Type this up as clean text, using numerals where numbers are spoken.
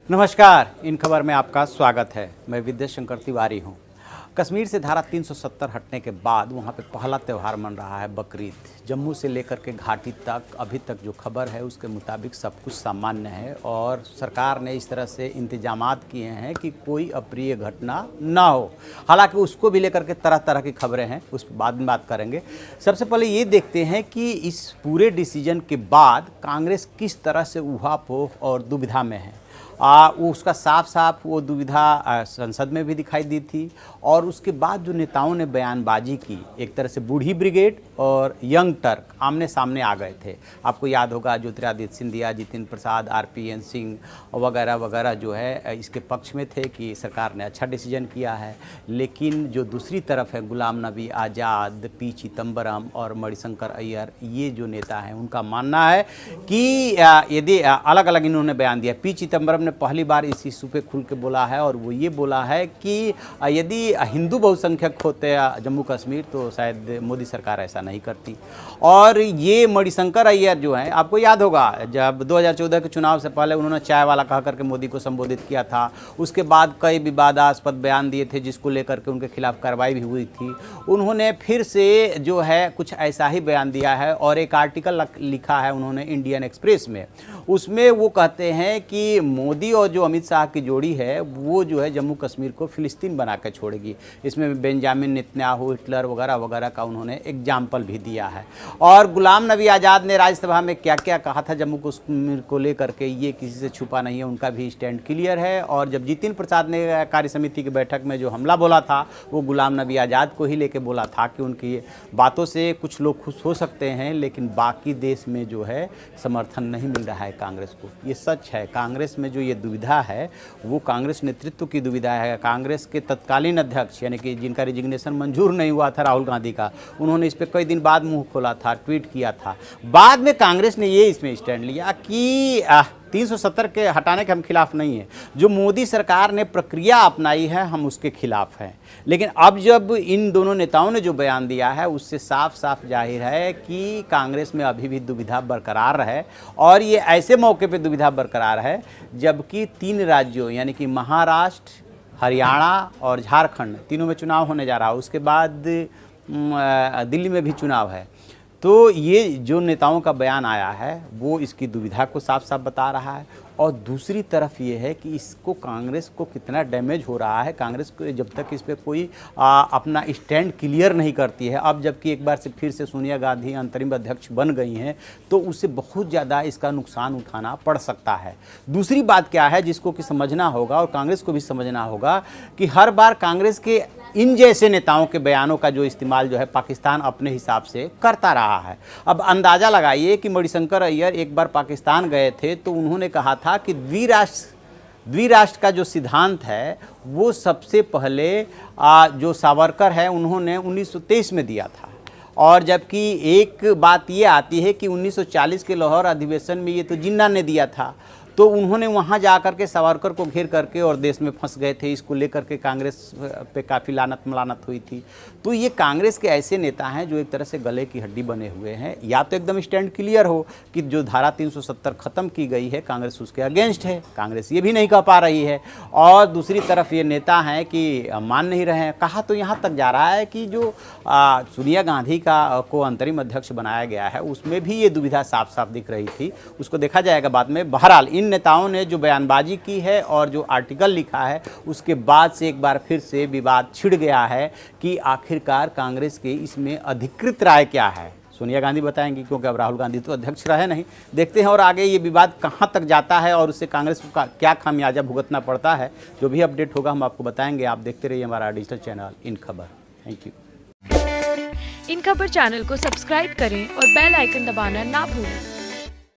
नमस्कार, इन खबर में आपका स्वागत है। मैं विद्या शंकर तिवारी हूँ। कश्मीर से धारा 370 हटने के बाद वहाँ पे पहला त्यौहार मन रहा है बकरीद। जम्मू से लेकर के घाटी तक अभी तक जो खबर है उसके मुताबिक सब कुछ सामान्य है और सरकार ने इस तरह से इंतजामात किए हैं कि कोई अप्रिय घटना ना हो। हालांकि उसको भी लेकर के तरह तरह की खबरें हैं, उस पर बाद में बात करेंगे। सबसे पहले ये देखते हैं कि इस पूरे डिसीजन के बाद कांग्रेस किस तरह से ऊहापोह और दुविधा में है। उसका साफ साफ वो दुविधा संसद में भी दिखाई दी थी और उसके बाद जो नेताओं ने बयानबाजी की, एक तरह से बूढ़ी ब्रिगेड और यंग टर्क आमने सामने आ गए थे। आपको याद होगा ज्योतिरादित्य सिंधिया, जितेंद्र प्रसाद, RPN सिंह वगैरह वगैरह जो है इसके पक्ष में थे कि सरकार ने अच्छा डिसीजन किया है। लेकिन जो दूसरी तरफ है गुलाम नबी आज़ाद, P चिदम्बरम और मणिशंकर अय्यर, ये जो नेता हैं उनका मानना है कि यदि अलग अलग इन्होंने बयान दिया। P चिदम्बरम ने पहली बार इस इशू पे खुल के बोला है और वो ये बोला है कि यदि हिंदू बहुसंख्यक होते जम्मू कश्मीर तो शायद मोदी सरकार ऐसा नहीं करती। और ये मणिशंकर अय्यर जो हैं, आपको याद होगा जब 2014 के चुनाव से पहले उन्होंने चाय वाला कह करके मोदी को संबोधित किया था। उसके बाद कई विवादास्पद बयान दिए थे जिसको लेकर के उनके खिलाफ कार्रवाई भी हुई थी। उन्होंने फिर से जो है कुछ ऐसा ही बयान दिया है और एक आर्टिकल लिखा है उन्होंने इंडियन एक्सप्रेस में। उसमें वो कहते हैं कि मोदी और जो अमित शाह की जोड़ी है वो जो है जम्मू कश्मीर को फिलिस्तीन बना के छोड़ेगी। इसमें बेंजामिन नेतन्याहू, हिटलर वगैरह वगैरह का उन्होंने एग्जाम्पल भी दिया है। और गुलाम नबी आज़ाद ने राज्यसभा में क्या क्या कहा था जम्मू कश्मीर को लेकर के, ये किसी से छुपा नहीं है, उनका भी स्टैंड क्लियर है। और जब जितेंद्र प्रसाद ने कार्य समिति की बैठक में जो हमला बोला था वो गुलाम नबी आज़ाद को ही लेके बोला था कि उनकी बातों से कुछ लोग खुश हो सकते हैं लेकिन बाकी देश में जो है समर्थन नहीं मिल रहा है कांग्रेस को। ये सच है। कांग्रेस में जो ये दुविधा है वो कांग्रेस नेतृत्व की दुविधा है। कांग्रेस के तत्कालीन अध्यक्ष यानी कि जिनका रिजिग्नेशन मंजूर नहीं हुआ था, राहुल गांधी का, उन्होंने इस पर कई दिन बाद मुंह खोला था, ट्वीट किया था। बाद में कांग्रेस ने ये इसमें स्टैंड लिया कि 370 के हटाने के हम खिलाफ नहीं है। जो मोदी सरकार ने प्रक्रिया अपनाई है हम उसके खिलाफ हैं। लेकिन अब जब इन दोनों नेताओं ने जो बयान दिया है उससे साफ साफ जाहिर है कि कांग्रेस में अभी भी दुविधा बरकरार है। और ये ऐसे मौके पे दुविधा बरकरार है जबकि 3 राज्यों यानी कि महाराष्ट्र, हरियाणा और झारखंड तीनों में चुनाव होने जा रहा है। उसके बाद दिल्ली में भी चुनाव है। तो ये जो नेताओं का बयान आया है वो इसकी दुविधा को साफ साफ बता रहा है। और दूसरी तरफ ये है कि इसको कांग्रेस को कितना डैमेज हो रहा है। कांग्रेस को जब तक इस पर कोई अपना स्टैंड क्लियर नहीं करती है, अब जबकि एक बार से फिर से सोनिया गांधी अंतरिम अध्यक्ष बन गई हैं तो उससे बहुत ज़्यादा इसका नुकसान उठाना पड़ सकता है। दूसरी बात क्या है जिसको कि समझना होगा और कांग्रेस को भी समझना होगा कि हर बार कांग्रेस के इन जैसे नेताओं के बयानों का जो इस्तेमाल जो है पाकिस्तान अपने हिसाब से करता रहा है। अब अंदाज़ा लगाइए कि मणिशंकर अय्यर एक बार पाकिस्तान गए थे तो उन्होंने कहा था कि द्विराष्ट्र का जो सिद्धांत है वो सबसे पहले जो सावरकर है उन्होंने 1923 में दिया था। और जबकि एक बात ये आती है कि 1940 के लाहौर अधिवेशन में ये तो जिन्ना ने दिया था, तो उन्होंने वहाँ जा कर के सावरकर को घेर करके और देश में फंस गए थे। इसको लेकर के कांग्रेस पे काफ़ी लानत मलानत हुई थी। तो ये कांग्रेस के ऐसे नेता हैं जो एक तरह से गले की हड्डी बने हुए हैं। या तो एकदम स्टैंड क्लियर हो कि जो धारा 370 ख़त्म की गई है कांग्रेस उसके अगेंस्ट है, कांग्रेस ये भी नहीं कह पा रही है। और दूसरी तरफ ये नेता हैं कि मान नहीं रहे हैं। कहा तो यहाँ तक जा रहा है कि जो सोनिया गांधी को अंतरिम अध्यक्ष बनाया गया है उसमें भी ये दुविधा साफ साफ दिख रही थी। उसको देखा जाएगा बाद में। बहरहाल इन नेताओं ने जो बयानबाजी की है और जो आर्टिकल लिखा है उसके बाद से एक बार फिर से विवाद छिड़ गया है कि आखिरकार कांग्रेस के इसमें अधिकृत राय क्या है। सोनिया गांधी बताएंगी क्योंकि अब राहुल गांधी तो अध्यक्ष रहे नहीं। देखते हैं और आगे ये विवाद कहां तक जाता है और उससे कांग्रेस को क्या खामियाजा भुगतना पड़ता है। जो भी अपडेट होगा हम आपको बताएंगे। आप देखते रहिए हमारा डिजिटल चैनल इन खबर। Thank you. इन खबर चैनल को सब्सक्राइब करें और बेल आइकन दबाना ना भूलें।